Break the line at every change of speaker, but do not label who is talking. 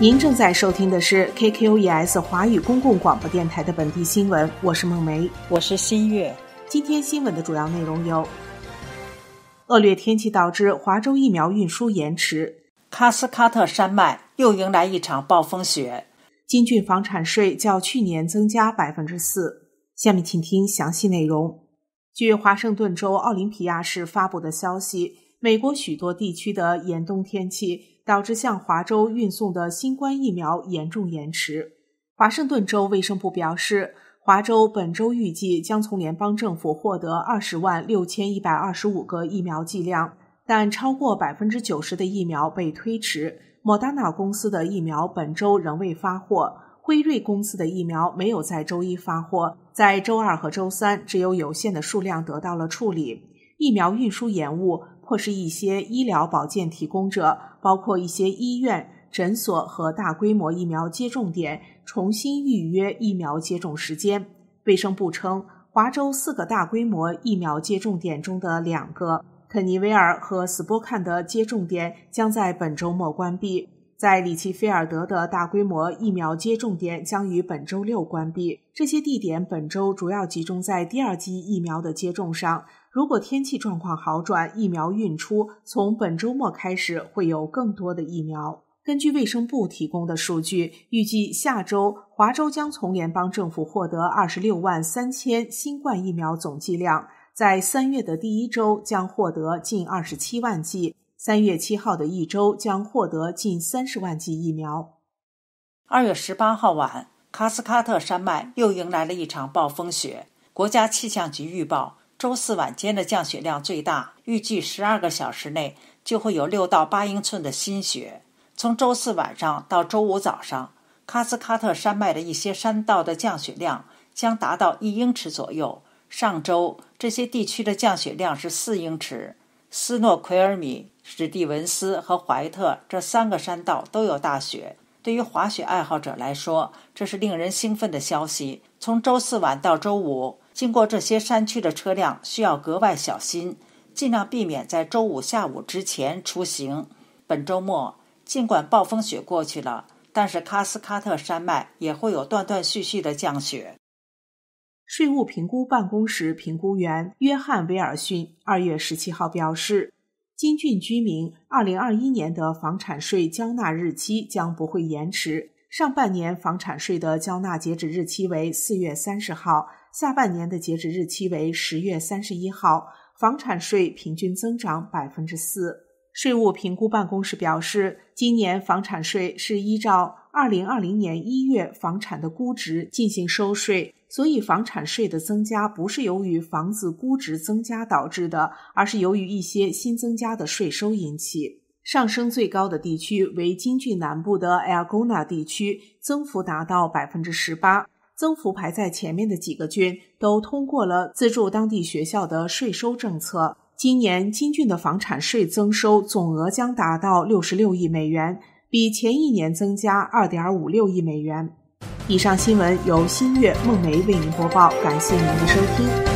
您正在收听的是 KQES 华语公共广播电台的本地新闻，我是孟梅，
我是新月。
今天新闻的主要内容有：恶劣天气导致华州疫苗运输延迟；
喀斯喀特山脉又迎来一场暴风雪；
金郡房产税较去年增加 4%。下面请听详细内容。据华盛顿州奥林匹亚市发布的消息，美国许多地区的严冬天气导致向华州运送的新冠疫苗严重延迟。华盛顿州卫生部表示，华州本周预计将从联邦政府获得206125个疫苗剂量，但超过 90% 的疫苗被推迟。莫达纳公司的疫苗本周仍未发货，辉瑞公司的疫苗没有在周一发货，在周二和周三只有有限的数量得到了处理。疫苗运输延误迫使一些医疗保健提供者，包括一些医院、诊所和大规模疫苗接种点重新预约疫苗接种时间。卫生部称，华州4个大规模疫苗接种点中的2个，肯尼维尔和斯波坎的接种点将在本周末关闭。在里奇菲尔德的大规模疫苗接种点将于本周6关闭。这些地点本周主要集中在第2剂疫苗的接种上。如果天气状况好转，疫苗运出，从本周末开始会有更多的疫苗。根据卫生部提供的数据，预计下周华州将从联邦政府获得26万3000新冠疫苗总剂量，在3月的第1周将获得近27万剂，3月7号的一周将获得近30万剂疫苗。
2月18号晚，喀斯喀特山脉又迎来了一场暴风雪。国家气象局预报，周四晚间的降雪量最大，预计12个小时内就会有6到8英寸的新雪。从周四晚上到周五早上，喀斯喀特山脉的一些山道的降雪量将达到1英尺左右。上周这些地区的降雪量是4英尺。斯诺奎尔米、史蒂文斯和怀特这3个山道都有大雪。对于滑雪爱好者来说，这是令人兴奋的消息。从周四晚到周五，经过这些山区的车辆需要格外小心，尽量避免在周五下午之前出行。本周末，尽管暴风雪过去了，但是喀斯喀特山脉也会有断断续续的降雪。
税务评估办公室评估员约翰·威尔逊2月17号表示，金郡居民2021年的房产税交纳日期将不会延迟。上半年房产税的交纳截止日期为4月30号，下半年的截止日期为10月31号，房产税平均增长 4%。税务评估办公室表示，今年房产税是依照2020年1月房产的估值进行收税，所以房产税的增加不是由于房子估值增加导致的，而是由于一些新增加的税收引起。上升最高的地区为金郡南部的 Algona 地区，增幅达到 18%。增幅排在前面的几个郡都通过了资助当地学校的税收政策。今年金郡的房产税增收总额将达到66亿美元，比前一年增加 2.56 亿美元。以上新闻由新月、孟梅为您播报，感谢您的收听。